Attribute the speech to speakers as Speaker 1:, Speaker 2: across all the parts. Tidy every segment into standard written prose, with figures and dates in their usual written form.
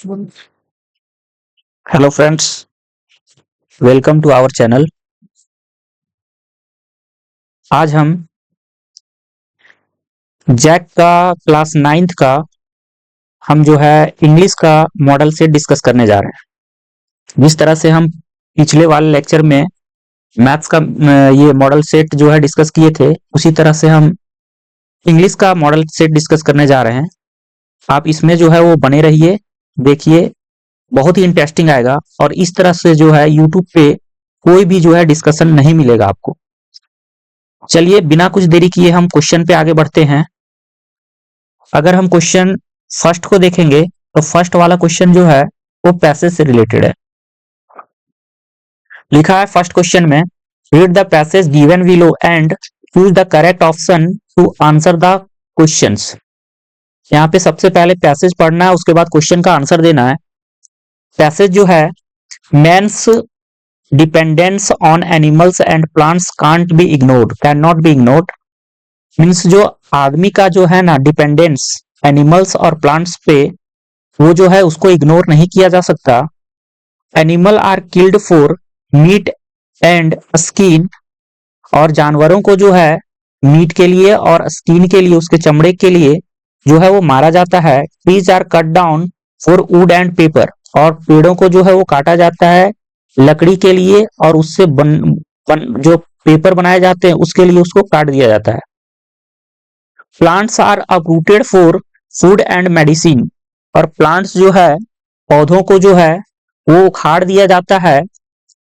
Speaker 1: Hello friends, welcome to our channel. आज हम Jack का क्लास 9th का हम जो है इंग्लिश का मॉडल सेट डिस्कस करने जा रहे हैं। जिस तरह से हम पिछले वाले लेक्चर में मैथ्स का ये मॉडल सेट जो है डिस्कस किए थे, उसी तरह से हम इंग्लिश का मॉडल सेट डिस्कस करने जा रहे हैं। आप इसमें जो है वो बने रहिए, देखिए, बहुत ही इंटरेस्टिंग आएगा। और इस तरह से जो है यूट्यूब पे कोई भी जो है डिस्कशन नहीं मिलेगा आपको। चलिए बिना कुछ देरी किए हम क्वेश्चन पे आगे बढ़ते हैं। अगर हम क्वेश्चन फर्स्ट को देखेंगे तो फर्स्ट वाला क्वेश्चन जो है वो पैसेज से रिलेटेड है। लिखा है फर्स्ट क्वेश्चन में, read the passage given below and choose the correct option to answer the questions. यहाँ पे सबसे पहले पैसेज पढ़ना है, उसके बाद क्वेश्चन का आंसर देना है। पैसेज जो है, man's dependence on animals and plants can't be ignored, can not be ignored. Means जो आदमी का जो है ना डिपेंडेंस एनिमल्स और प्लांट्स पे, वो जो है उसको इग्नोर नहीं किया जा सकता। Animal are killed for meat and skin, और जानवरों को जो है मीट के लिए और स्किन के लिए, उसके चमड़े के लिए जो है वो मारा जाता है। Trees are cut down for wood and paper, और पेड़ों को जो है वो काटा जाता है लकड़ी के लिए, और उससे जो पेपर बनाए जाते हैं उसके लिए उसको काट दिया जाता है। Plants are uprooted for food and medicine, और प्लांट्स जो है, पौधों को जो है वो उखाड़ दिया जाता है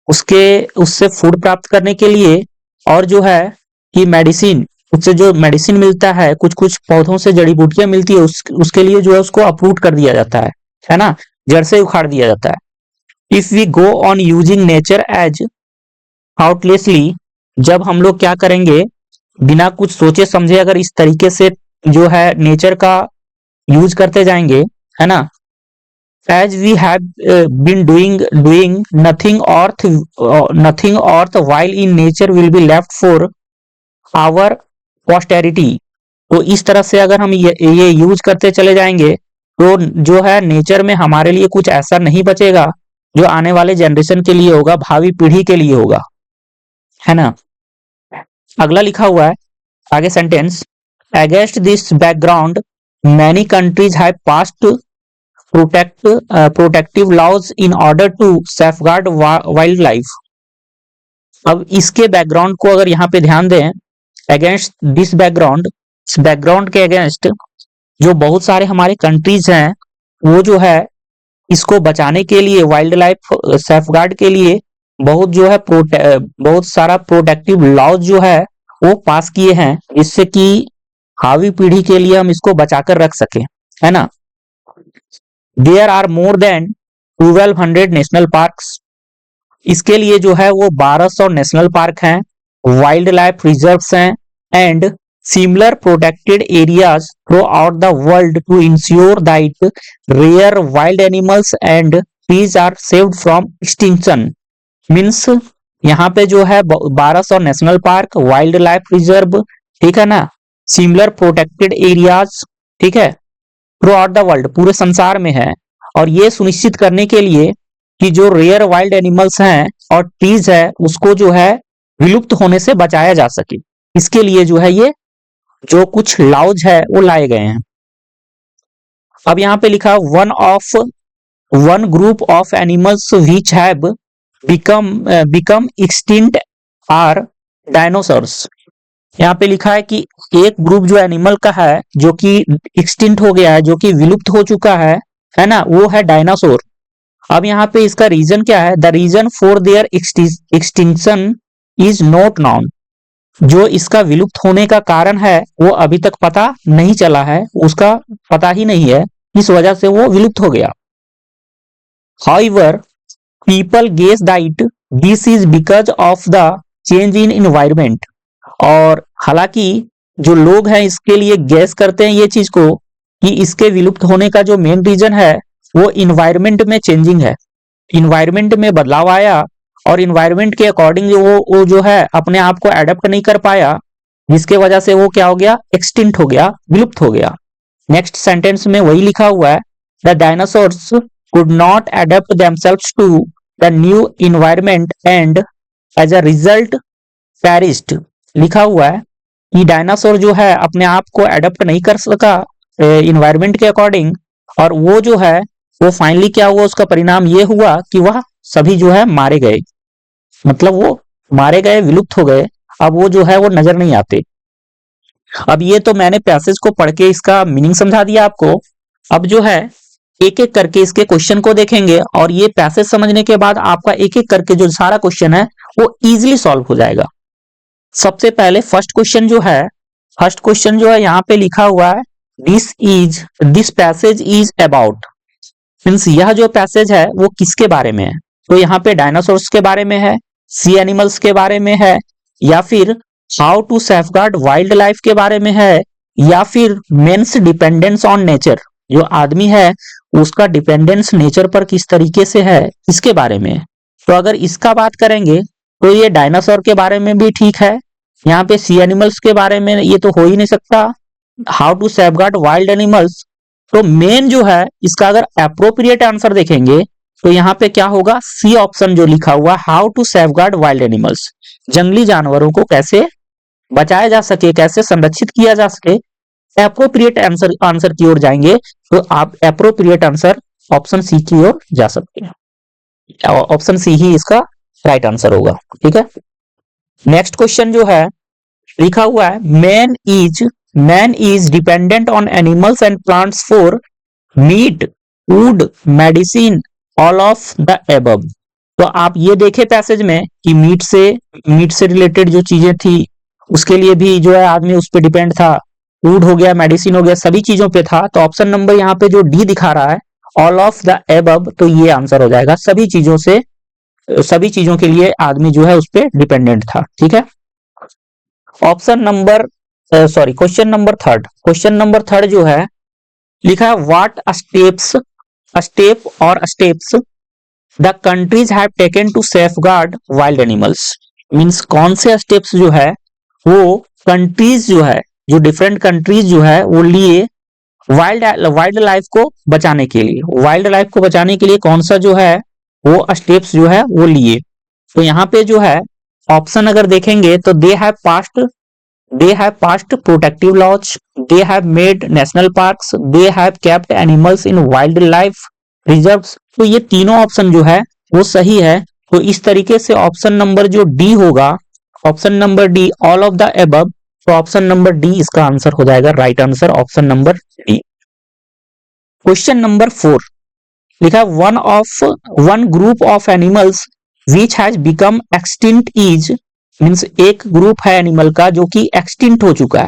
Speaker 1: उससे फूड प्राप्त करने के लिए, और जो है कि मेडिसिन, उससे जो मेडिसिन मिलता है, कुछ कुछ पौधों से जड़ी बूटियां मिलती है, उसके लिए जो है उसको अपरूट कर दिया जाता है ना, जड़ से उखाड़ दिया जाता है। If we go on using nature as आउटलेसली, जब हम लोग क्या करेंगे, बिना कुछ सोचे समझे अगर इस तरीके से जो है नेचर का यूज करते जाएंगे, है ना, as we have been doing nothing worthwhile in nature will be left for our posterity. तो इस तरह से अगर हम ये यूज करते चले जाएंगे तो जो है नेचर में हमारे लिए कुछ ऐसा नहीं बचेगा जो आने वाले जनरेशन के लिए होगा, भावी पीढ़ी के लिए होगा, है ना। अगला लिखा हुआ है आगे sentence, against this background many countries have passed protective laws in order to safeguard wildlife. अब इसके बैकग्राउंड को अगर यहाँ पे ध्यान दें, अगेंस्ट दिस बैकग्राउंड, इस बैकग्राउंड के अगेंस्ट जो बहुत सारे हमारे कंट्रीज हैं, वो जो है इसको बचाने के लिए, वाइल्ड लाइफ सेफगार्ड के लिए बहुत जो है बहुत सारा प्रोटेक्टिव लॉज जो है वो पास किए हैं, जिससे कि भावी पीढ़ी के लिए हम इसको बचाकर रख सके, है ना। There are more than 1200 national parks, इसके लिए जो है वो 1200 नेशनल पार्क हैं, वाइल्ड लाइफ रिजर्व्स हैं, and similar protected areas throughout the world to ensure that rare wild animals and trees are saved from extinction. Means यहाँ पे जो है 1200 national park, wildlife reserve, ठीक है ना, similar protected areas, ठीक है, थ्रू आउट द वर्ल्ड, पूरे संसार में है। और ये सुनिश्चित करने के लिए कि जो रेयर वाइल्ड एनिमल्स हैं और ट्रीज है उसको जो है विलुप्त होने से बचाया जा सके, इसके लिए जो है ये जो कुछ लॉज है वो लाए गए हैं। अब यहाँ पे लिखा one group of animals which have become extinct are dinosaurs. यहाँ पे लिखा है कि एक ग्रुप जो एनिमल का है जो कि एक्सटिंक्ट हो गया है, जो कि विलुप्त हो चुका है ना, वो है डायनासोर। अब यहाँ पे इसका रीजन क्या है, the reason for their extinction is not known, जो इसका विलुप्त होने का कारण है वो अभी तक पता नहीं चला है, उसका पता ही नहीं है, इस वजह से वो विलुप्त हो गया। However people guess that this is because of the change in environment, और हालांकि जो लोग हैं इसके लिए गैस करते हैं ये चीज को कि इसके विलुप्त होने का जो मेन रीजन है वो इन्वायरमेंट में चेंजिंग है, इन्वायरमेंट में बदलाव आया, और इन्वायरमेंट के अकॉर्डिंग वो जो है अपने आप को एडेप्ट नहीं कर पाया, जिसके वजह से वो क्या हो गया, एक्सटिंक्ट हो गया, विलुप्त हो गया। नेक्स्ट सेंटेंस में वही लिखा हुआ है, the dinosaurs could not adapt themselves to the new environment and as a result perished। लिखा हुआ है कि डायनासोर जो है अपने आप को एडेप्ट नहीं कर सका इन्वायरमेंट के अकॉर्डिंग, और वो जो है वो फाइनली क्या हुआ, उसका परिणाम ये हुआ कि वह सभी जो है मारे गए, मतलब वो मारे गए, विलुप्त हो गए, अब वो जो है वो नजर नहीं आते। अब ये तो मैंने पैसेज को पढ़ के इसका मीनिंग समझा दिया आपको। अब जो है एक एक करके इसके क्वेश्चन को देखेंगे, और ये पैसेज समझने के बाद आपका एक एक करके जो सारा क्वेश्चन है वो इजीली सॉल्व हो जाएगा। सबसे पहले फर्स्ट क्वेश्चन जो है यहाँ पे लिखा हुआ है this passage is about, means यह जो पैसेज है वो किसके बारे में है। तो यहाँ पे डायनासोर्स के बारे में है, सी एनिमल्स के बारे में है, या फिर how to safeguard wildlife के बारे में है, या फिर मेंस डिपेंडेंस ऑन नेचर, जो आदमी है उसका डिपेंडेंस नेचर पर किस तरीके से है, इसके बारे में। तो अगर इसका बात करेंगे तो ये डायनासोर के बारे में भी ठीक है, यहाँ पे सी एनिमल्स के बारे में ये तो हो ही नहीं सकता, how to safeguard wild animals. तो मेन जो है इसका अगर एप्रोप्रिएट आंसर देखेंगे तो यहाँ पे क्या होगा, सी ऑप्शन जो लिखा हुआ how to safeguard wild animals, जंगली जानवरों को कैसे बचाया जा सके, कैसे संरक्षित किया जा सके, एप्रोप्रिएट आंसर की ओर जाएंगे तो आप एप्रोप्रिएट आंसर ऑप्शन सी की ओर जा सकते हैं। ऑप्शन सी ही इसका राइट आंसर होगा। ठीक है, नेक्स्ट क्वेश्चन जो है लिखा हुआ है man is dependent on animals and plants for meet, food, medicine, all of the above. तो आप ये देखे पैसेज में कि मीट से रिलेटेड जो चीजें थी उसके लिए भी जो है आदमी उस पर डिपेंड था, फूड हो गया, मेडिसिन हो गया, सभी चीजों पे था। तो ऑप्शन नंबर यहाँ पे जो डी दिखा रहा है ऑल ऑफ द एबव, तो ये आंसर हो जाएगा, सभी चीजों के लिए आदमी जो है उस पर डिपेंडेंट था। ठीक है, क्वेश्चन नंबर थर्ड जो है लिखा है what steps the countries have taken to safeguard wild animals, means कौन से स्टेप्स जो है वो कंट्रीज जो है, जो डिफरेंट कंट्रीज जो है वो लिए वाइल्ड लाइफ को बचाने के लिए कौन सा जो है वो स्टेप्स जो है वो लिए। तो यहाँ पे जो है ऑप्शन अगर देखेंगे तो they have passed protective laws, they have made national parks, they have kept animals in wildlife reserves. तो ये तीनों ऑप्शन जो है वो सही है। तो इस तरीके से ऑप्शन नंबर जो डी होगा, option number D all of the above, तो ऑप्शन नंबर डी इसका आंसर हो जाएगा, right answer option number D. Question number 4 लिखा one group of animals which has become extinct is, means एक group है animal का जो कि एक्सटिंक्ट हो चुका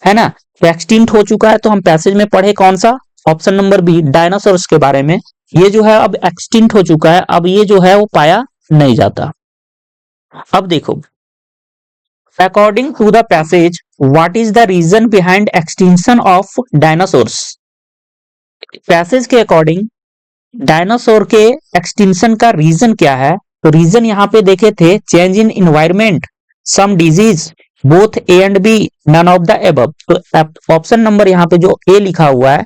Speaker 1: है ना। तो एक्सटिंक्ट हो चुका है तो हम पैसेज में पढ़े कौन सा, ऑप्शन नंबर बी डायनासोर्स के बारे में। ये जो है अब एक्सटिंक्ट हो चुका है, अब ये जो है वो पाया नहीं जाता। अब देखो, according to the passage what is the reason behind extinction of dinosaurs. Passage के अकॉर्डिंग डायनासोर के एक्सटिंक्शन का रीजन क्या है। तो रीजन यहाँ पे देखे थे change in environment, some disease, both A and B, none of the above. तो ऑप्शन नंबर यहाँ पे जो ए लिखा हुआ है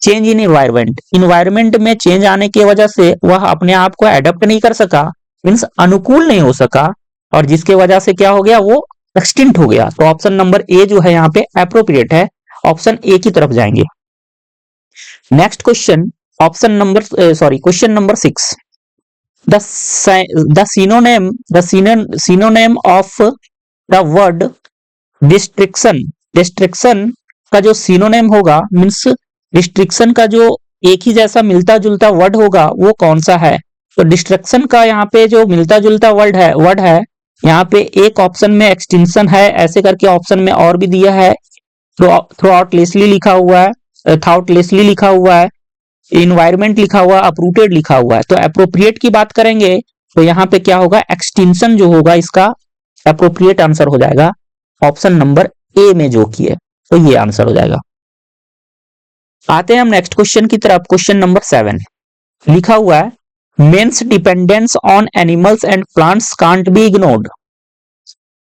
Speaker 1: चेंज इन एनवायरनमेंट में चेंज आने की वजह से वह अपने आप को एडप्ट नहीं कर सका, मीन्स अनुकूल नहीं हो सका, और जिसके वजह से क्या हो गया, वो एक्सटिंक्ट हो गया। तो ऑप्शन नंबर ए जो है यहाँ पे एप्रोप्रिएट है, ऑप्शन ए की तरफ जाएंगे। Next question question number 6 the synonym of the word destruction का जो सिनोनिम होगा, मीन्स डिस्ट्रिक्शन का जो एक ही जैसा मिलता जुलता वर्ड होगा वो कौन सा है। तो डिस्ट्रक्शन का यहाँ पे जो मिलता जुलता वर्ड है यहाँ पे एक ऑप्शन में एक्सटिंक्शन है, ऐसे करके ऑप्शन में और भी दिया है, थ्रूआउटलेसली लिखा हुआ है, इन्वायरमेंट लिखा हुआ, अपरूटेड लिखा हुआ है। तो अप्रोप्रिएट की बात करेंगे तो यहाँ पे क्या होगा, एक्सटिंक्शन जो होगा इसका अप्रोप्रिएट आंसर हो जाएगा ऑप्शन नंबर ए में जो की है, तो ये आंसर हो जाएगा। आते हैं हम नेक्स्ट क्वेश्चन की तरफ। क्वेश्चन नंबर 7 लिखा हुआ है man's dependence on animals and plants can't be ignored,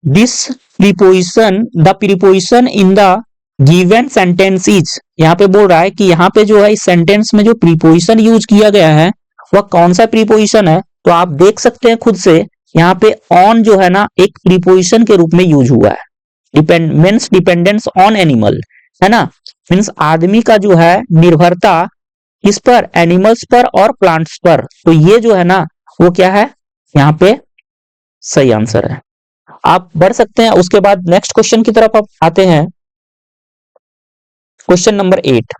Speaker 1: this preposition in the given sentence is. यहाँ पे बोल रहा है कि यहाँ पे जो है इस सेंटेंस में जो प्रीपोजिशन यूज किया गया है वह कौन सा प्रीपोजिशन है? तो आप देख सकते हैं खुद से, यहाँ पे ऑन जो है ना एक प्रीपोजिशन के रूप में यूज हुआ है। मीन्स डिपेंडेंस ऑन एनिमल, है ना, मीन्स आदमी का जो है निर्भरता किस पर? एनिमल्स पर और प्लांट्स पर। तो ये जो है ना वो क्या है? यहाँ पे सही आंसर है। आप बढ़ सकते हैं। उसके बाद नेक्स्ट क्वेश्चन की तरफ आप आते हैं। क्वेश्चन नंबर 8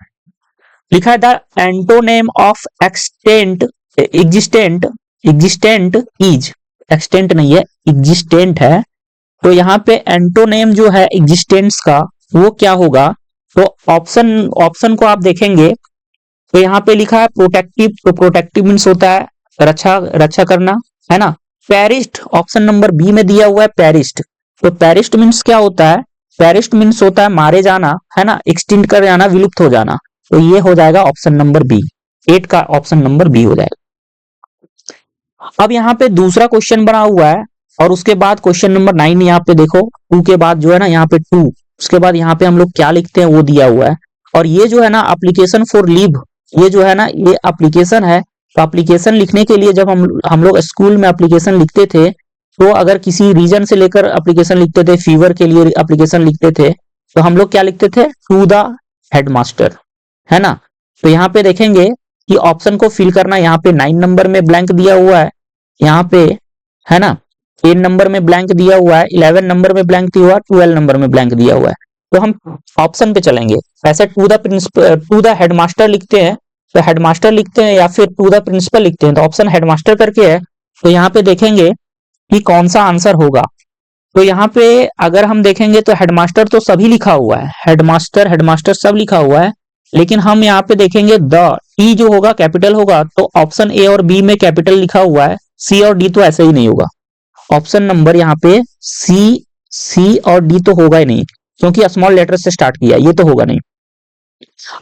Speaker 1: लिखा है the antonym of extent existent existent is, extent नहीं है एग्जिस्टेंट है। तो यहाँ पे एंटोनेम जो है एग्जिस्टेंस का वो क्या होगा? तो ऑप्शन को आप देखेंगे तो यहाँ पे लिखा है प्रोटेक्टिव। तो प्रोटेक्टिव मीन्स होता है रक्षा करना, है ना। पेरिस्ट ऑप्शन नंबर बी में दिया हुआ है पेरिस्ट। तो पेरिस्ट मीन्स क्या होता है? पेरिस्ट मीन्स होता है मारे जाना, है ना, एक्सटिंक्ट कर जाना, विलुप्त हो जाना। तो ये हो जाएगा ऑप्शन नंबर बी, 8 का ऑप्शन नंबर बी हो जाएगा। अब यहाँ पे दूसरा क्वेश्चन बना हुआ है और उसके बाद क्वेश्चन नंबर 9 यहाँ पे देखो, 2 के बाद जो है ना यहाँ पे 2, उसके बाद यहाँ पे हम लोग क्या लिखते हैं वो दिया हुआ है। और ये जो है ना एप्लीकेशन फॉर लीव, ये जो है ना ये एप्लीकेशन है। तो एप्लीकेशन लिखने के लिए जब हम लोग स्कूल में एप्लीकेशन लिखते थे, तो अगर किसी रीजन से लेकर एप्लीकेशन लिखते थे, फीवर के लिए एप्लीकेशन लिखते थे, तो हम लोग क्या लिखते थे? टू द हेडमास्टर, है ना। तो यहाँ पे देखेंगे कि ऑप्शन को फिल करना, यहाँ पे 9 नंबर में ब्लैंक दिया हुआ है, यहाँ पे, है ना, 10 नंबर में ब्लैंक दिया हुआ है, 11 नंबर में ब्लैंक दिया हुआ है, 12 नंबर में ब्लैंक दिया हुआ है। तो हम ऑप्शन पे चलेंगे। ऐसे टू द हेडमास्टर लिखते हैं तो हेडमास्टर लिखते हैं या फिर टू द प्रिंसिपल लिखते हैं, तो ऑप्शन हेडमास्टर करके है। तो यहाँ पे देखेंगे कि कौन सा आंसर होगा। तो यहाँ पे अगर हम देखेंगे तो हेडमास्टर तो सभी लिखा हुआ है, हेडमास्टर सब लिखा हुआ है, लेकिन हम यहाँ पे देखेंगे द टी जो होगा कैपिटल होगा। तो ऑप्शन ए और बी में कैपिटल लिखा हुआ है, सी और डी तो ऐसे ही नहीं होगा। ऑप्शन नंबर यहाँ पे सी और डी तो होगा ही नहीं, क्योंकि स्मॉल लेटर से स्टार्ट किया, ये तो होगा नहीं।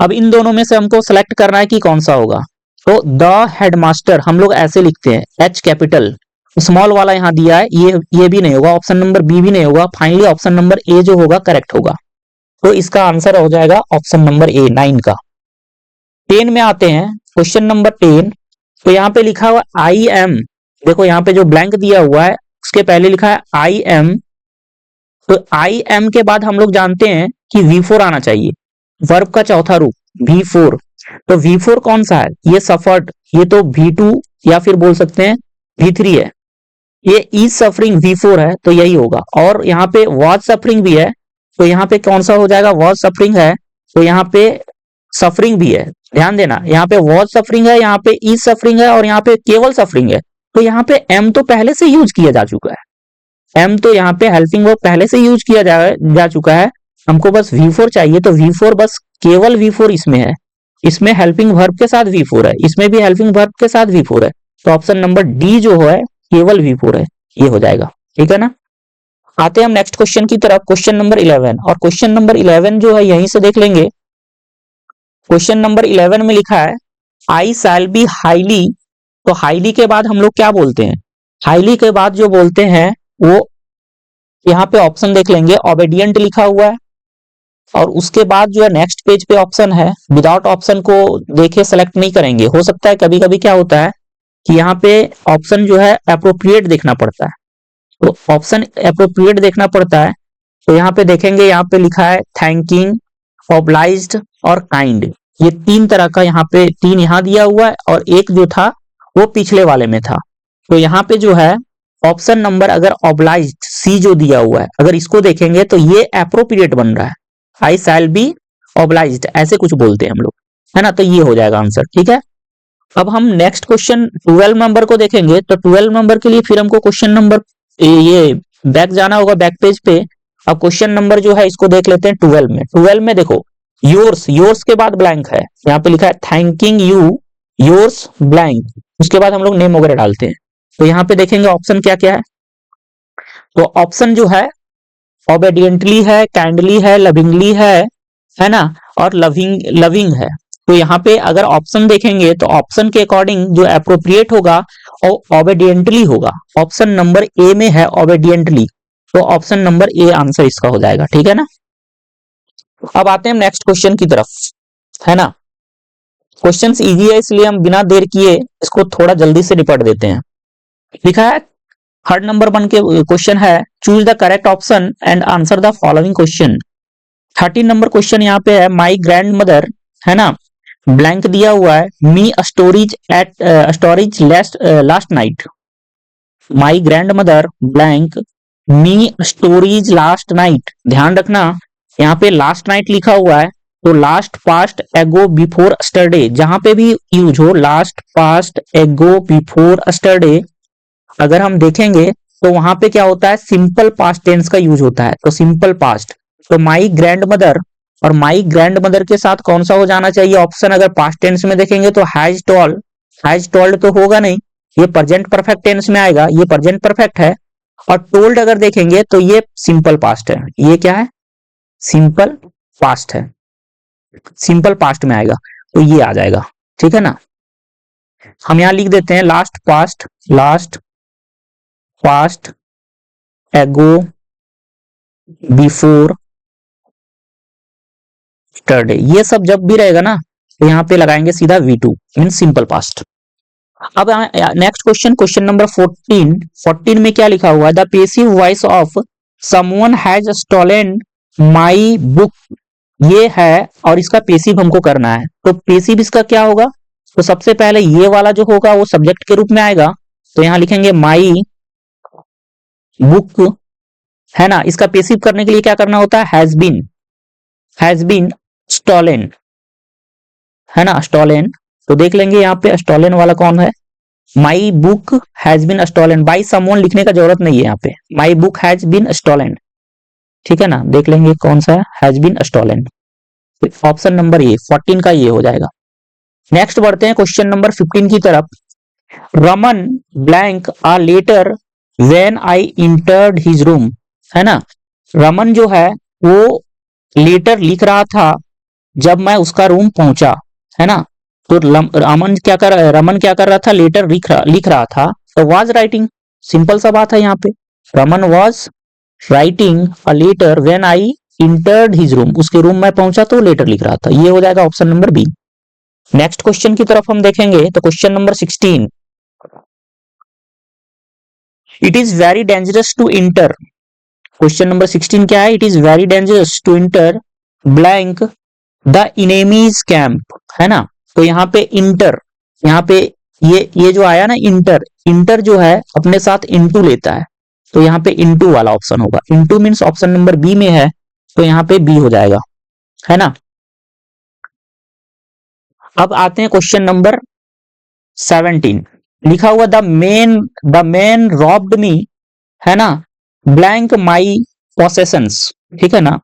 Speaker 1: अब इन दोनों में से हमको सेलेक्ट करना है कि कौन सा होगा। तो द हेडमास्टर हम लोग ऐसे लिखते हैं, एच कैपिटल, स्मॉल वाला यहाँ दिया है, ये भी नहीं होगा, ऑप्शन नंबर बी भी नहीं होगा। फाइनली ऑप्शन नंबर ए जो होगा करेक्ट होगा। तो इसका आंसर हो जाएगा ऑप्शन नंबर ए, 9 का। 10 में आते हैं, क्वेश्चन नंबर 10। तो यहाँ पे लिखा हुआ आई एम, देखो यहाँ पे जो ब्लैंक दिया हुआ है उसके पहले लिखा है आई एम। तो आई एम के बाद हम लोग जानते हैं कि V4 आना चाहिए, वर्ब का चौथा रूप V4। तो V4 कौन सा है? ये सफर्ड, ये तो V2 या फिर बोल सकते हैं V3 है। ये इज सफरिंग V4 है, तो यही होगा। और यहाँ पे वॉज सफरिंग भी है, तो यहाँ पे कौन सा हो जाएगा? वॉज सफरिंग है, तो यहाँ पे सफरिंग भी है, ध्यान देना। यहाँ पे वॉज सफरिंग है, यहाँ पे इज सफरिंग है और यहाँ पे केवल सफरिंग है। तो यहाँ पे एम तो पहले से यूज किया जा चुका है, एम तो यहाँ पे हेल्पिंग वर्ब पहले से यूज किया जा चुका है। हमको बस V4 चाहिए, तो V4 बस केवल V4 इसमें है, इसमें हेल्पिंग वर्ब के साथ V4 है, इसमें भी हेल्पिंग वर्ब के साथ V4 है। तो ऑप्शन नंबर डी जो है केवल V4 है, ये हो जाएगा, ठीक है ना। आते हैं हम नेक्स्ट क्वेश्चन की तरफ, क्वेश्चन नंबर 11। और क्वेश्चन नंबर 11 जो है यहीं से देख लेंगे। क्वेश्चन नंबर 11 में लिखा है आई शैल बी हाईली। तो हाईली के बाद हम लोग क्या बोलते हैं? हाईली के बाद जो बोलते हैं वो यहाँ पे ऑप्शन देख लेंगे, ओबेडिएंट लिखा हुआ है। और उसके बाद जो है नेक्स्ट पेज पे ऑप्शन है, विदाउट ऑप्शन को देखे सेलेक्ट नहीं करेंगे। हो सकता है कभी कभी क्या होता है कि यहाँ पे ऑप्शन जो है अप्रोप्रिएट देखना पड़ता है, तो ऑप्शन अप्रोप्रिएट देखना पड़ता है। तो यहाँ पे देखेंगे, यहाँ पे लिखा है थैंकिंग, ऑब्लाइज्ड और काइंड। ये 3 तरह का यहाँ पे 3 यहाँ दिया हुआ है और एक जो था वो पिछले वाले में था। तो यहाँ पे जो है ऑप्शन नंबर अगर ऑब्लाइज्ड सी जो दिया हुआ है, अगर इसको देखेंगे तो ये अप्रोप्रिएट बन रहा है, आई शैल बी ऑब्लाइज्ड ऐसे कुछ बोलते हैं हम लोग, है ना। तो ये हो जाएगा आंसर, ठीक है। अब हम नेक्स्ट क्वेश्चन 12 नंबर को देखेंगे। तो 12 नंबर के लिए फिर हमको क्वेश्चन नंबर ये बैक जाना होगा, बैक पेज पे। अब क्वेश्चन नंबर जो है इसको देख लेते हैं 12 में। 12 में देखो योर्स के बाद ब्लैंक है, यहाँ पे लिखा है थैंकिंग यू योर्स ब्लैंक, उसके बाद हम लोग नेम वगैरह डालते हैं। तो यहाँ पे देखेंगे ऑप्शन क्या क्या है। तो ऑप्शन जो है ओबेडिएंटली है, काइंडली है, लविंगली है ना, और लविंग है। तो यहाँ पे अगर ऑप्शन देखेंगे तो ऑप्शन के अकॉर्डिंग जो अप्रोप्रिएट होगा वो ओबेडिएंटली होगा। ऑप्शन नंबर ए में है ओबेडिएंटली, तो ऑप्शन नंबर ए आंसर इसका हो जाएगा, ठीक है ना। अब आते हैं नेक्स्ट क्वेश्चन की तरफ, है ना। क्वेश्चंस इजी है इसलिए हम बिना देर किए इसको थोड़ा जल्दी से निपट देते हैं। लिखा है थर्ड नंबर 1 के क्वेश्चन है choose the correct option and answer the following question. 13 number question यहाँ पे है माई ग्रैंड मदर, है ना, ब्लैंक दिया हुआ है me storage at storage last night. My grandmother blank me storage last night. ध्यान रखना यहाँ पे लास्ट नाइट लिखा हुआ है तो लास्ट पास्ट एगो बिफोर स्टरडे, जहां पे भी यूज हो लास्ट पास्ट एगो बिफोर स्टरडे, अगर हम देखेंगे तो वहां पे क्या होता है सिंपल पास्ट टेंस का यूज होता है, तो सिंपल पास्ट। तो माई ग्रैंड मदर और माई ग्रैंड मदर के साथ कौन सा हो जाना चाहिए ऑप्शन, अगर पास्ट टेंस में देखेंगे तो हैज टोल्ड तो होगा नहीं, ये प्रेजेंट परफेक्ट टेंस में आएगा, ये प्रेजेंट परफेक्ट है। और टोल्ड अगर देखेंगे तो ये सिंपल पास्ट है, ये क्या है सिंपल पास्ट है, सिंपल पास्ट में आएगा तो ये आ जाएगा। ठीक है ना, हम यहां लिख देते हैं लास्ट पास्ट एगो बिफोर स्टरडे, ये सब जब भी रहेगा ना तो यहाँ पे लगाएंगे सीधा V2 मीन सिंपल पास्ट। अब नेक्स्ट क्वेश्चन नंबर 14 में क्या लिखा हुआ है the passive voice of someone has stolen my book, ये है और इसका पेसिव हमको करना है। तो पेसिव इसका क्या होगा, तो सबसे पहले ये वाला जो होगा वो सब्जेक्ट के रूप में आएगा, तो यहां लिखेंगे माई बुक, है ना। इसका पेसिव करने के लिए क्या करना होता है हैज बीन स्टोलन, है ना स्टोलन। तो देख लेंगे यहाँ पे स्टोलन वाला कौन है, my book has been stolen, by someone लिखने का जरूरत नहीं है यहाँ पे, my book has been stolen. ठीक है ना, देख लेंगे कौन सा है has been stolen, option number ये 14 का ये हो जाएगा। नेक्स्ट बढ़ते हैं क्वेश्चन नंबर 15 की तरफ। Raman blank uh letter when I entered his room, है ना। रमन जो है वो लेटर लिख रहा था जब मैं उसका रूम पहुंचा, है ना। तो रमन क्या कर रहा था लेटर लिख रहा था, तो वाज राइटिंग, सिंपल सा बात है यहाँ पे, Raman was writing a letter when I entered his room, उसके रूम में पहुंचा तो लेटर लिख रहा था, ये हो जाएगा option number B. Next question की तरफ हम देखेंगे तो question number 16, it is very dangerous to enter, question number 16 क्या है, it is very dangerous to enter blank the enemy's camp, है ना। तो यहाँ पे इंटर, यहाँ पे ये जो आया ना इंटर जो है अपने साथ इनटू लेता है, तो यहाँ पे इनटू वाला ऑप्शन होगा, into means option number B में है तो यहाँ पे बी हो जाएगा, है ना। अब आते हैं क्वेश्चन नंबर 17, लिखा हुआ द मैन रॉब्ड मी, है ना, ब्लैंक माई पोसेशंस, ठीक है ना।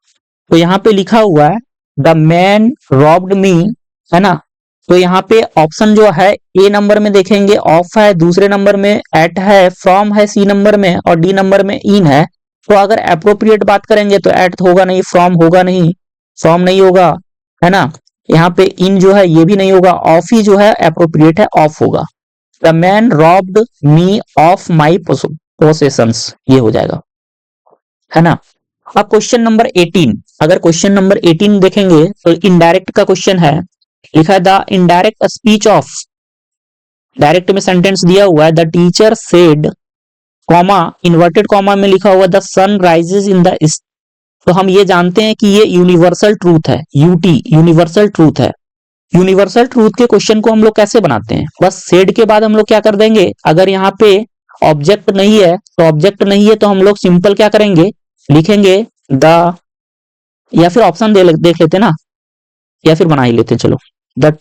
Speaker 1: तो यहाँ पे लिखा हुआ है द मैन रॉब्ड मी, है ना। तो यहाँ पे ऑप्शन जो है ए नंबर में देखेंगे ऑफ है, दूसरे नंबर में एट है, फ्रॉम है सी नंबर में और डी नंबर में इन है। तो अगर अप्रोप्रिएट बात करेंगे तो एट होगा नहीं, फ्रॉम होगा नहीं, फ्रॉम नहीं होगा, है ना। यहाँ पे इन जो है ये भी नहीं होगा, ऑफ ही जो है अप्रोप्रिएट है, ऑफ होगा। The man robbed me of my possessions, ये हो जाएगा, है ना। अब क्वेश्चन नंबर 18, अगर क्वेश्चन नंबर 18 देखेंगे तो इनडायरेक्ट का क्वेश्चन है, लिखा है the indirect speech of, direct में सेंटेंस दिया हुआ है the teacher said, comma inverted comma में लिखा हुआ the sun rises in the east. तो हम ये जानते हैं कि ये यूनिवर्सल ट्रूथ है, यूटी यूनिवर्सल ट्रूथ है। यूनिवर्सल ट्रूथ के क्वेश्चन को हम लोग कैसे बनाते हैं, बस सेड के बाद हम लोग क्या कर देंगे, अगर यहाँ पे ऑब्जेक्ट नहीं है तो ऑब्जेक्ट नहीं है तो हम लोग सिंपल क्या करेंगे, लिखेंगे द, या फिर ऑप्शन देख लेते ना, या फिर बना ही लेते हैं, चलो द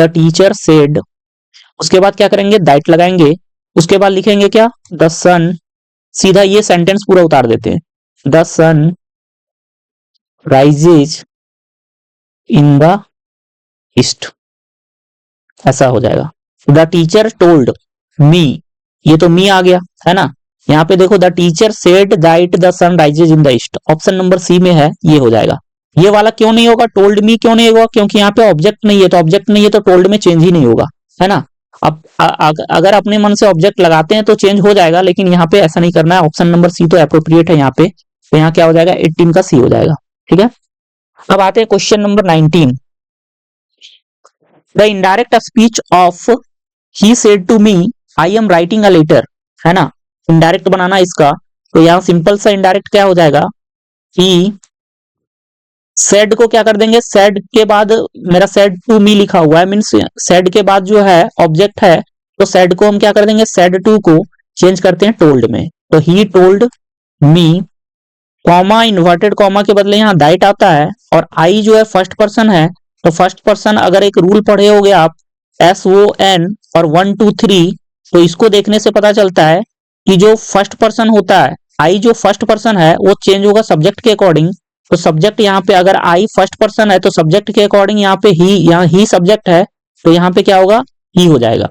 Speaker 1: टीचर सेड, उसके बाद क्या करेंगे दैट लगाएंगे, उसके बाद लिखेंगे क्या द सन, सीधा ये सेंटेंस पूरा उतार देते हैं, the sun rises in the east, ऐसा हो जाएगा। द टीचर टोल्ड मी, ये तो मी आ गया, है ना। यहाँ पे देखो the teacher said that the sun rises in the east, option number C में है, ये हो जाएगा। ये वाला क्यों नहीं होगा, टोल्ड मी क्यों नहीं होगा, क्योंकि यहाँ पे ऑब्जेक्ट नहीं है, तो ऑब्जेक्ट नहीं है तो टोल्ड में चेंज ही नहीं होगा, है ना। अब अगर अपने मन से ऑब्जेक्ट लगाते हैं तो चेंज हो जाएगा, लेकिन यहाँ पे ऐसा नहीं करना है, ऑप्शन नंबर सी तो अप्रोप्रिएट है यहाँ पे, तो यहाँ क्या हो जाएगा 18 का सी हो जाएगा, ठीक है। अब आते हैं question number 19, the indirect speech of he said to me I am writing a letter, है ना, इनडायरेक्ट बनाना इसका, तो यहाँ सिंपल सा इनडायरेक्ट क्या हो जाएगा, ही सेड को क्या कर देंगे, सेड के बाद मेरा सेड टू मी लिखा हुआ है, मीन्स सेड के बाद जो है ऑब्जेक्ट है, तो सेड को हम क्या कर देंगे, सेड टू को चेंज करते हैं टोल्ड में, तो he told me, comma inverted comma के बदले यहाँ दैट आता है, और आई जो है फर्स्ट पर्सन है, तो फर्स्ट पर्सन अगर एक रूल पढ़े होगे आप, SON और 1 2 3, तो इसको देखने से पता चलता है कि जो फर्स्ट पर्सन होता है, आई जो फर्स्ट पर्सन है वो चेंज होगा सब्जेक्ट के अकॉर्डिंग, तो सब्जेक्ट यहाँ पे अगर आई फर्स्ट पर्सन है तो सब्जेक्ट के अकॉर्डिंग यहाँ पे ही, यहाँ ही सब्जेक्ट है, तो यहाँ पे क्या होगा, ही हो जाएगा,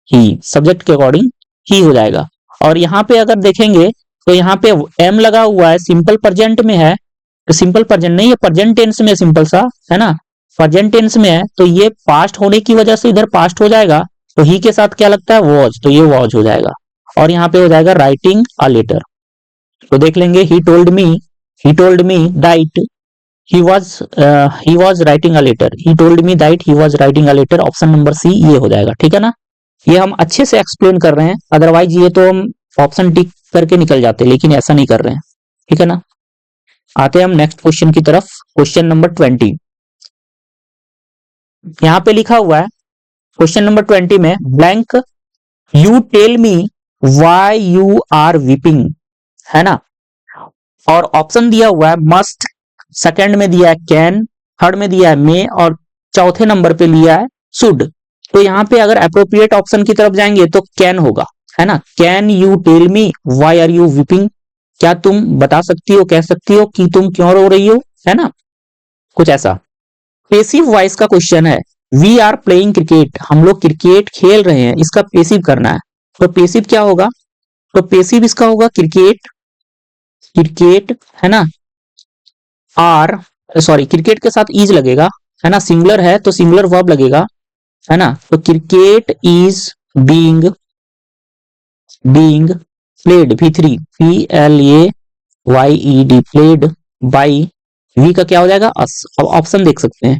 Speaker 1: ही सब्जेक्ट के अकॉर्डिंग ही हो जाएगा। और यहाँ पे अगर देखेंगे तो यहाँ पे एम लगा हुआ है, सिंपल प्रेजेंट में है, तो सिंपल प्रेजेंट नहीं है, प्रेजेंट टेंस में सिंपल सा है ना, प्रेजेंट टेंस में है, तो ये पास्ट होने की वजह से इधर पास्ट हो जाएगा, तो ही के साथ क्या लगता है, वॉज, तो ये वॉज हो जाएगा, और यहाँ पे हो जाएगा राइटिंग अ लेटर, तो देख लेंगे he told me that he was writing a letter, he told me that he was writing a letter, option number C ये हो जाएगा, ठीक है ना, ये हम अच्छे से एक्सप्लेन कर रहे हैं, अदरवाइज ये तो हम ऑप्शन टिक करके निकल जाते, लेकिन ऐसा नहीं कर रहे हैं, ठीक है ना। आते हैं हम नेक्स्ट क्वेश्चन की तरफ, क्वेश्चन नंबर 20, यहाँ पे लिखा हुआ है क्वेश्चन नंबर 20 में blank you tell me why you are weeping, है ना, और ऑप्शन दिया हुआ है मस्ट, सेकंड में दिया है कैन, थर्ड में दिया है मे, और चौथे नंबर पे लिया है शुड, तो यहाँ पे अगर अप्रोप्रिएट ऑप्शन की तरफ जाएंगे तो कैन होगा, है ना, can you tell me why are you weeping, क्या तुम बता सकती हो, कह सकती हो कि तुम क्यों रो रही हो, है ना, कुछ ऐसा। पेसिव वॉइस का क्वेश्चन है, वी आर प्लेइंग क्रिकेट, हम लोग क्रिकेट खेल रहे हैं, इसका पेसिव करना है, तो पेसिव क्या होगा, तो पेसिव इसका होगा क्रिकेट, क्रिकेट है ना, आर सॉरी क्रिकेट के साथ इज लगेगा, है ना, सिंगुलर है तो सिंगुलर वर्ब लगेगा, है ना, तो cricket is being played, V3 PLAYED played by, V का क्या हो जाएगा, अस, अब ऑप्शन देख सकते हैं,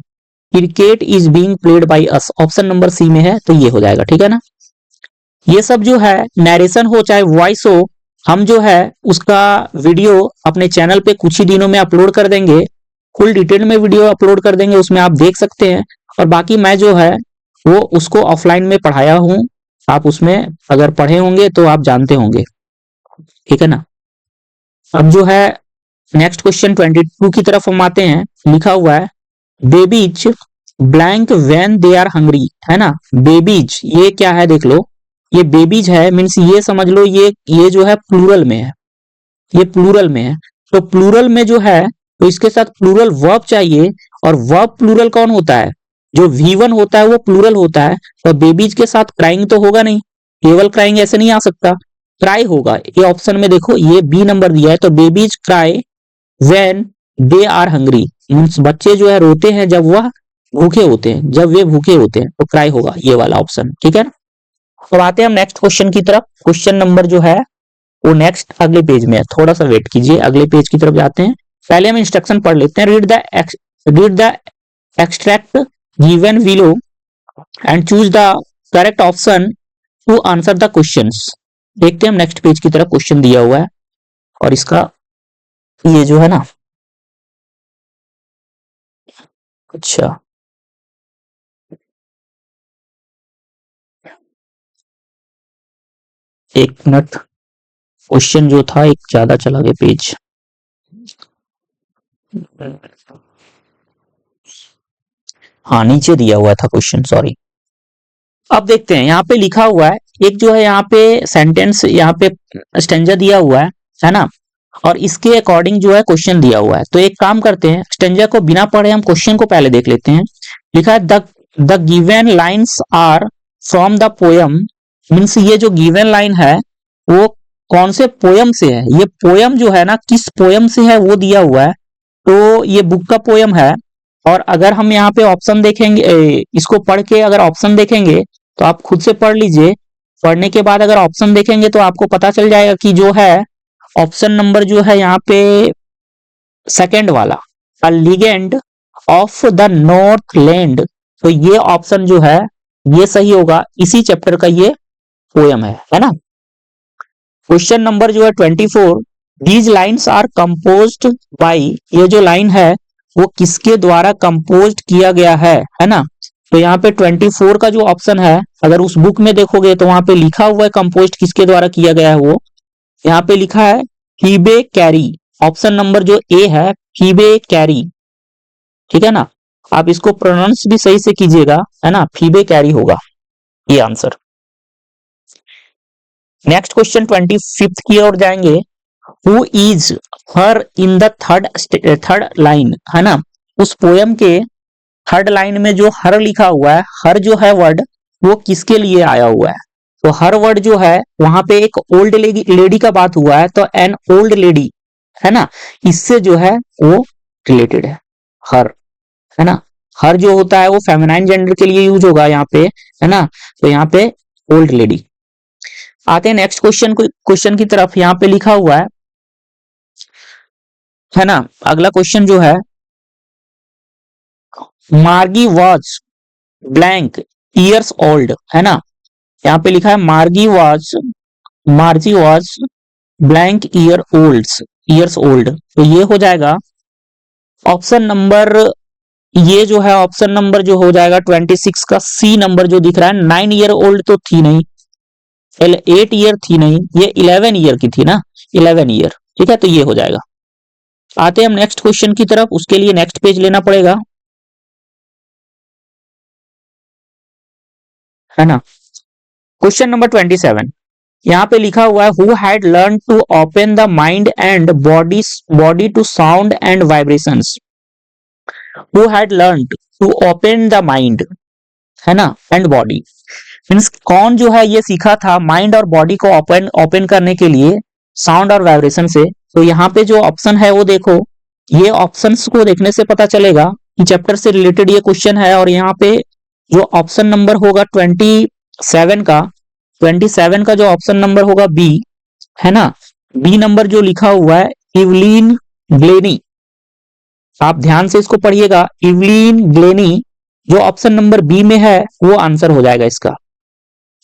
Speaker 1: cricket is being played by us, option number C में है, तो ये हो जाएगा, ठीक है ना। ये सब जो है नरेशन हो चाहे वॉइस हो, हम जो है उसका वीडियो अपने चैनल पे कुछ ही दिनों में अपलोड कर देंगे, फुल डिटेल में वीडियो अपलोड कर देंगे, उसमें आप देख सकते हैं, और बाकी मैं जो है वो उसको ऑफलाइन में पढ़ाया हूं, आप उसमें अगर पढ़े होंगे तो आप जानते होंगे, ठीक है ना। अब जो है नेक्स्ट क्वेश्चन 22 की तरफ हम आते हैं, लिखा हुआ है babies blank when they are hungry, है ना, बेबीज ये क्या है देख लो, ये बेबीज है, मीन्स ये समझ लो ये जो है प्लूरल में है, ये प्लूरल में है, तो प्लूरल में जो है तो इसके साथ प्लूरल वर्ब चाहिए, और वर्ब प्लूरल कौन होता है, जो V1 होता है वो प्लूरल होता है, और बेबीज के साथ क्राइंग तो होगा नहीं, केवल क्राइंग ऐसे नहीं आ सकता, क्राई होगा, ये ऑप्शन में देखो ये बी नंबर दिया है, तो babies cry when they are hungry, means बच्चे जो है रोते हैं जब वह भूखे होते हैं, जब वे भूखे होते हैं, तो क्राई होगा ये वाला ऑप्शन, ठीक है ना। अब आते हैं हम नेक्स्ट क्वेश्चन की तरफ, क्वेश्चन नंबर जो है वो नेक्स्ट अगले पेज में है, थोड़ा सा वेट कीजिए, अगले पेज की तरफ जाते हैं, पहले हम इंस्ट्रक्शन पढ़ लेते हैं, read the extract given below and choose the correct option to answer the questions. देखते हैं हम नेक्स्ट पेज की तरफ, क्वेश्चन दिया हुआ है, और इसका ये जो है ना, अच्छा एक मिनट, क्वेश्चन जो था एक ज्यादा चला गया पेज, हाँ नीचे दिया हुआ था क्वेश्चन, सॉरी। अब देखते हैं यहाँ पे लिखा हुआ है, एक जो है यहाँ पे सेंटेंस, यहाँ पे स्टेंजा दिया हुआ है ना, और इसके अकॉर्डिंग जो है क्वेश्चन दिया हुआ है, तो एक काम करते हैं स्टेंजा को बिना पढ़े हम क्वेश्चन को पहले देख लेते हैं। लिखा है the given lines are from the poem, means ये जो गिवन लाइन है वो कौन से पोयम से है, ये पोयम जो है ना किस पोयम से है वो दिया हुआ है, तो ये बुक का पोयम है, और अगर हम यहाँ पे ऑप्शन देखेंगे, इसको पढ़ के अगर ऑप्शन देखेंगे तो आप खुद से पढ़ लीजिए, पढ़ने के बाद अगर ऑप्शन देखेंगे तो आपको पता चल जाएगा कि जो है ऑप्शन नंबर जो है यहाँ पे सेकंड वाला, a legend of the north land तो ये ऑप्शन जो है ये सही होगा, इसी चैप्टर का ये पोयम है ना। क्वेश्चन नंबर जो है 24, these lines are composed by, ये जो लाइन है वो किसके द्वारा कंपोज्ड किया गया है ना। तो यहाँ पे 24 का जो ऑप्शन है, अगर उस बुक में देखोगे तो वहां पे लिखा हुआ है कंपोज्ड किसके द्वारा किया गया है, वो यहाँ पे लिखा है फीबे कैरी। ऑप्शन नंबर जो ए है फीबे कैरी, ठीक है ना। आप इसको प्रोनाउंस भी सही से कीजिएगा, है ना, फीबे कैरी होगा ये आंसर। नेक्स्ट क्वेश्चन 25 की ओर जाएंगे। Who is her in the third line, है ना। उस पोयम के थर्ड लाइन में जो हर लिखा हुआ है, हर जो है वर्ड वो किसके लिए आया हुआ है। तो हर वर्ड जो है वहां पे एक ओल्ड लेडी का बात हुआ है, तो एन ओल्ड लेडी, है ना, इससे जो है वो रिलेटेड है हर, है ना। हर जो होता है वो फेमिनाइन जेंडर के लिए यूज होगा यहाँ पे, है ना। तो यहाँ पे ओल्ड लेडी। आते हैं नेक्स्ट क्वेश्चन की तरफ। यहाँ पे लिखा हुआ है ना, अगला क्वेश्चन जो है, मार्गी वॉज ब्लैंक ईयर्स ओल्ड, है ना। यहाँ पे लिखा है मार्गी वॉज ब्लैंक ईयर्स ओल्ड। तो ये हो जाएगा ऑप्शन नंबर, ये जो है ऑप्शन नंबर जो हो जाएगा 26 का सी नंबर जो दिख रहा है। 9 ईयर ओल्ड तो थी नहीं, 8 ईयर थी नहीं, ये 11 ईयर की थी ना, 11 ईयर, ठीक है। तो ये हो जाएगा। आते हैं हम नेक्स्ट क्वेश्चन की तरफ, उसके लिए नेक्स्ट पेज लेना पड़ेगा, है ना। क्वेश्चन नंबर 27, यहाँ पे लिखा हुआ है who had learn to open the mind and body to sound and vibrations. Who had learn to open the mind, है ना, एंड बॉडी, मीन्स कौन जो है ये सीखा था माइंड और बॉडी को ओपन करने के लिए साउंड और वाइब्रेशन से। तो यहाँ पे जो ऑप्शन है वो देखो, ये ऑप्शंस को देखने से पता चलेगा कि चैप्टर से रिलेटेड ये क्वेश्चन है। और यहाँ पे जो ऑप्शन नंबर होगा 27 का जो ऑप्शन नंबर होगा बी, है ना, बी नंबर जो लिखा हुआ है इवलिन ग्लेनी, आप ध्यान से इसको पढ़िएगा, इवलिन ग्लेनी जो ऑप्शन नंबर बी में है वो आंसर हो जाएगा इसका।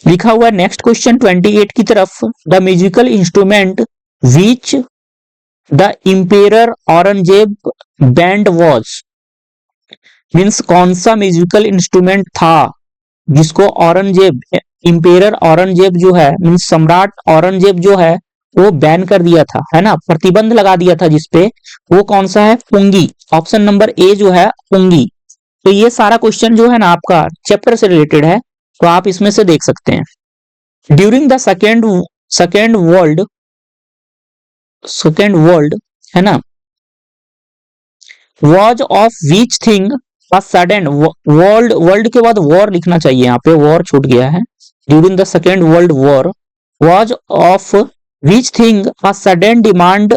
Speaker 1: लिखा हुआ है नेक्स्ट क्वेश्चन 28 की तरफ, the musical instrument which the emperor Aurangzeb banned was, means कौन सा म्यूजिकल इंस्ट्रूमेंट था जिसको औरंगजेब, इंपेरर औरंगजेब जो है, मीन्स सम्राट औरंगजेब जो है वो बैन कर दिया था, है ना, प्रतिबंध लगा दिया था जिसपे, वो कौन सा है, पुंगी। ऑप्शन नंबर ए जो है पुंगी। तो ये सारा क्वेश्चन जो है ना आपका चैप्टर से रिलेटेड है, तो आप इसमें से देख सकते हैं। ड्यूरिंग द सेकेंड वर्ल्ड, है ना, was of which thing a sudden, world के बाद वॉर लिखना चाहिए, यहाँ पे वॉर छूट गया है। During the second world war was of which thing a sudden demand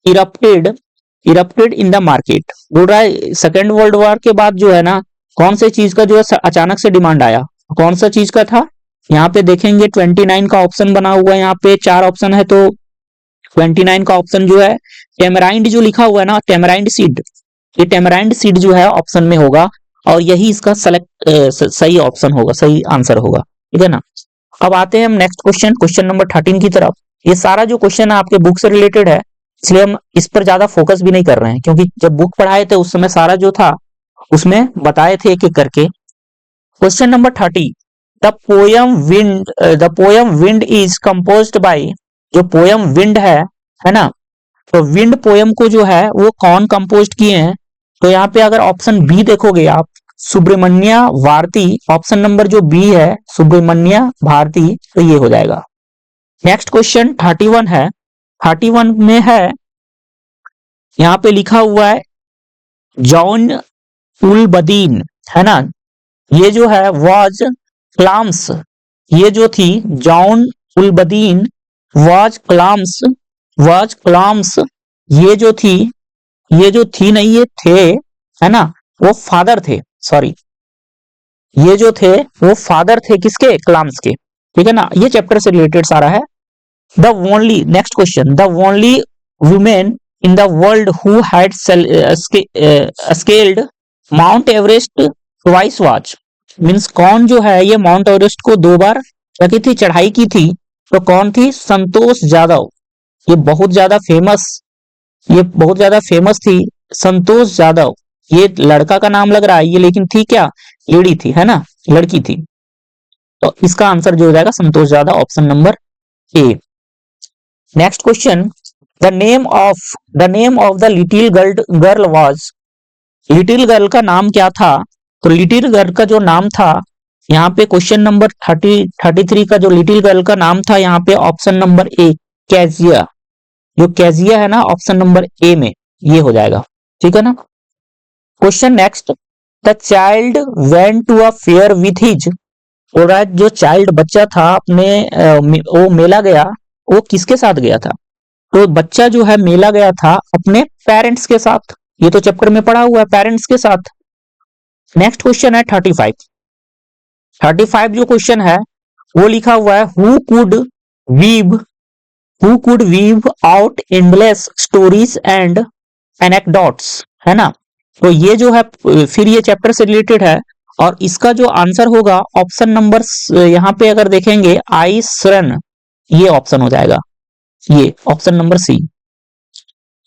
Speaker 1: erupted in the market. बोल रहा है सेकेंड वर्ल्ड वॉर के बाद जो है ना कौन से चीज का जो है अचानक से डिमांड आया, कौन सा चीज का था। यहाँ पे देखेंगे 29 का ऑप्शन बना हुआ है, यहाँ पे 4 ऑप्शन है, तो 29 का ऑप्शन जो है टेमराइंड जो लिखा हुआ है ना, टेमराइंड सीड, ये टेमराइंड सीड जो है ऑप्शन में होगा, और यही इसका सही ऑप्शन होगा, सही आंसर होगा, ठीक है ना। अब आते हैं हम नेक्स्ट क्वेश्चन नंबर 13 की तरफ। ये सारा जो क्वेश्चन है आपके बुक से रिलेटेड है, इसलिए हम इस पर ज्यादा फोकस भी नहीं कर रहे हैं, क्योंकि जब बुक पढ़ाए थे उस समय सारा जो था उसमें बताए थे एक एक करके। Question number 30, the poem wind is composed bye, जो पोयम विंड है ना, तो विंड पोयम को जो है वो कौन कंपोज किए हैं। तो यहाँ पे अगर ऑप्शन बी देखोगे आप, सुब्रमण्या भारती, ऑप्शन नंबर जो बी है सुब्रमण्या भारती, तो ये हो जाएगा। नेक्स्ट क्वेश्चन 31 है, 31 में है, यहाँ पे लिखा हुआ है जॉन उल बदीन, है ना, ये जो है वाज क्लाम्स, ये जो थी जॉन उल बदीन वाज क्लाम्स, ये जो थी नहीं, ये थे, है ना, वो फादर थे, सॉरी, ये जो थे वो फादर थे किसके, क्लाम्स के, ठीक है ना। ये चैप्टर से रिलेटेड सारा है। The only, next question, the only women in the world who had scaled mount Everest twice watch means कौन जो है ये माउंट एवरेस्ट को 2 बार क्या की थी, चढ़ाई की थी। तो कौन थी, संतोष जाधव। ये बहुत ज्यादा फेमस, ये बहुत ज्यादा फेमस थी, संतोष जाधव। ये लड़का का नाम लग रहा है ये, लेकिन थी क्या, लेडी थी, है ना, लड़की थी। तो इसका आंसर जो हो जाएगा Santosh Jadhav, option number A. Next question, the name of the little girl was, little girl का नाम क्या था। तो लिटिल गर्ल का जो नाम था, यहाँ पे क्वेश्चन नंबर 33 का जो लिटिल गर्ल का नाम था, यहाँ पे ऑप्शन नंबर ए, कैजिया। जो कैजिया है ना, ऑप्शन नंबर ए में ये हो जाएगा, ठीक है ना। Question next, the child went to a fair with his, और जो चाइल्ड बच्चा था अपने वो मेला गया, वो किसके साथ गया था। तो बच्चा जो है मेला गया था अपने पेरेंट्स के साथ, ये तो चैप्टर में पढ़ा हुआ है, पेरेंट्स के साथ। नेक्स्ट क्वेश्चन है 35 जो क्वेश्चन है वो लिखा हुआ है, who could weave out endless stories and anecdotes, है ना। तो ये जो है फिर ये चैप्टर से रिलेटेड है, और इसका जो आंसर होगा ऑप्शन नंबर, यहाँ पे अगर देखेंगे आई श्रन, ये ऑप्शन हो जाएगा, ये ऑप्शन नंबर सी।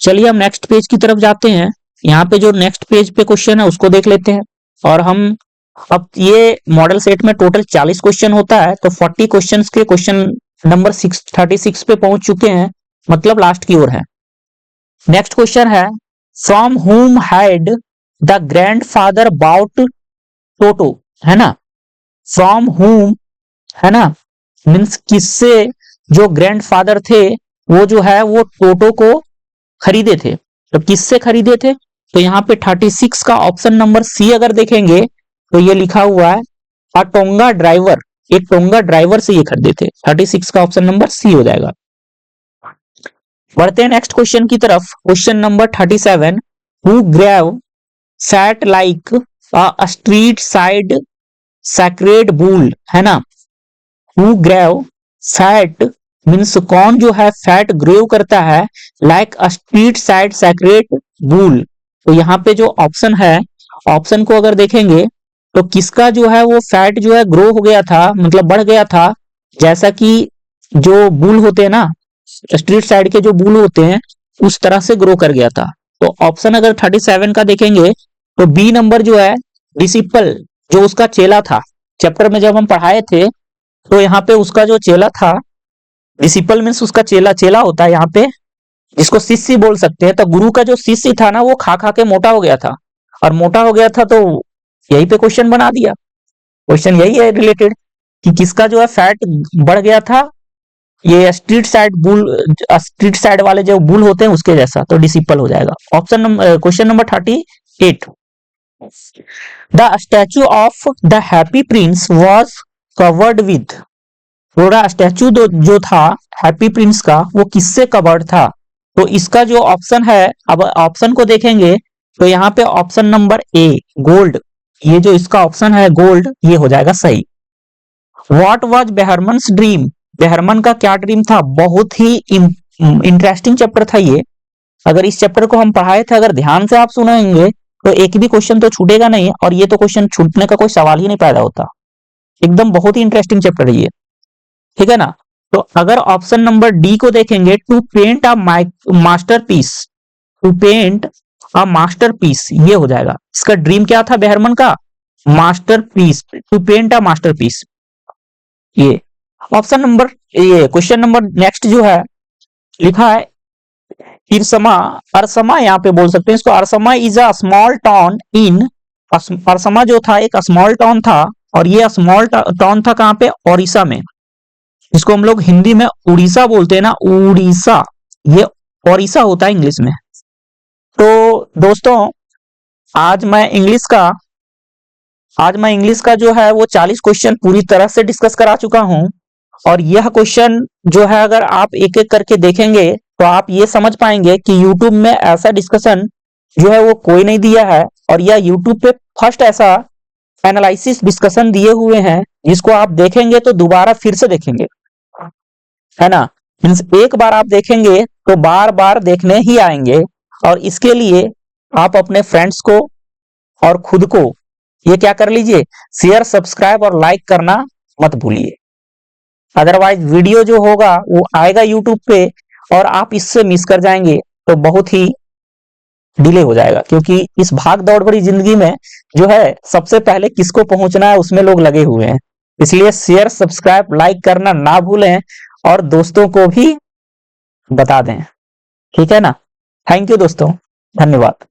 Speaker 1: चलिए हम नेक्स्ट पेज की तरफ जाते हैं। यहाँ पे जो नेक्स्ट पेज पे क्वेश्चन है उसको देख लेते हैं। और हम अब ये मॉडल सेट में टोटल 40 क्वेश्चन होता है, तो 40 क्वेश्चंस के क्वेश्चन नंबर 36 पे पहुंच चुके हैं, मतलब लास्ट की ओर है। नेक्स्ट क्वेश्चन है, फ्रॉम हुम हैड द ग्रैंडफादर बाउट टोटो, है ना। फ्रॉम हुम, है ना, मीन्स किससे जो ग्रैंडफादर थे वो जो है वो टोटो को खरीदे थे। तो किससे खरीदे थे, तो यहाँ पे 36 का ऑप्शन नंबर सी अगर देखेंगे तो ये लिखा हुआ है, अ टोंगा ड्राइवर, एक टोंगा ड्राइवर से ये खरीदे थे। 36 का ऑप्शन नंबर सी हो जाएगा। बढ़ते हैं नेक्स्ट क्वेश्चन की तरफ। Question number 37, who grave sat like a street side sacred bull, है ना। हु ग्रेव फैट मीन्स कौन जो है फैट ग्रेव करता है, like a street side sacred bull. तो यहाँ पे जो ऑप्शन है, ऑप्शन को अगर देखेंगे तो किसका जो है वो फैट जो है ग्रो हो गया था, मतलब बढ़ गया था, जैसा कि जो बुल होते हैं ना, स्ट्रीट साइड के जो बुल होते हैं उस तरह से ग्रो कर गया था। तो ऑप्शन अगर 37 का देखेंगे तो बी नंबर जो है, डिसिपल, जो उसका चेला था, चैप्टर में जब हम पढ़ाए थे तो यहाँ पे उसका जो चेला था, डिसिपल मीन्स उसका चेला, चेला होता है यहाँ पे, जिसको शिष्य बोल सकते हैं। तो गुरु का जो शिष्य था ना वो खा खा के मोटा हो गया था, और मोटा हो गया था तो यही पे क्वेश्चन बना दिया। क्वेश्चन यही है रिलेटेड कि किसका जो है फैट बढ़ गया था, ये street side bull, street side वाले जो बुल होते हैं उसके जैसा, तो डिसिपल हो जाएगा। Option number, question number 38, the statue of the happy Prince was covered with, थोड़ा स्टैचू जो था हैप्पी प्रिंस का वो किससे कवर्ड था। तो इसका जो ऑप्शन है, अब ऑप्शन को देखेंगे तो यहाँ पे ऑप्शन नंबर ए, गोल्ड, ये जो इसका ऑप्शन है गोल्ड, ये हो जाएगा सही। व्हाट वाज बेहरमन्स ड्रीम, बेहरमन का क्या ड्रीम था। बहुत ही इंटरेस्टिंग चैप्टर था ये, अगर इस चैप्टर को हम पढ़ाए थे, अगर ध्यान से आप सुनेंगे तो एक भी क्वेश्चन तो छूटेगा नहीं, और ये तो क्वेश्चन छूटने का कोई सवाल ही नहीं पैदा होता। एकदम बहुत ही इंटरेस्टिंग चैप्टर है ये, ठीक है ना। तो अगर ऑप्शन नंबर डी को देखेंगे, to paint a masterpiece, to paint a masterpiece, ये हो जाएगा। इसका ड्रीम क्या था बेहरमन का, masterpiece, to paint a masterpiece. ये ऑप्शन नंबर, ये क्वेश्चन नंबर नेक्स्ट जो है लिखा है, इरसमा, अरसमा यहाँ पे बोल सकते हैं इसको। Arsama is a small town in, Arsama जो था एक स्मॉल टाउन था, और ये स्मॉल टाउन था कहाँ पे, ओडिशा में, जिसको हम लोग हिंदी में उड़ीसा बोलते हैं ना, उड़ीसा, ये ओडिशा होता है इंग्लिश में। तो दोस्तों आज मैं इंग्लिश का जो है वो 40 क्वेश्चन पूरी तरह से डिस्कस करा चुका हूं, और यह क्वेश्चन जो है अगर आप एक एक करके देखेंगे तो आप ये समझ पाएंगे कि YouTube में ऐसा डिस्कशन जो है वो कोई नहीं दिया है, और यह YouTube पे फर्स्ट ऐसा एनालिसिस डिस्कशन दिए हुए हैं जिसको आप देखेंगे तो दोबारा फिर से देखेंगे, है ना। मीन्स एक बार आप देखेंगे तो बार बार देखने ही आएंगे, और इसके लिए आप अपने फ्रेंड्स को और खुद को ये क्या कर लीजिए, शेयर सब्सक्राइब और लाइक करना मत भूलिए, अदरवाइज वीडियो जो होगा वो आएगा यूट्यूब पे और आप इससे मिस कर जाएंगे तो बहुत ही डिले हो जाएगा, क्योंकि इस भाग दौड़ भरी जिंदगी में जो है सबसे पहले किसको पहुंचना है उसमें लोग लगे हुए हैं। इसलिए शेयर सब्सक्राइब लाइक करना ना भूलें और दोस्तों को भी बता दें, ठीक है ना। थैंक यू दोस्तों, धन्यवाद।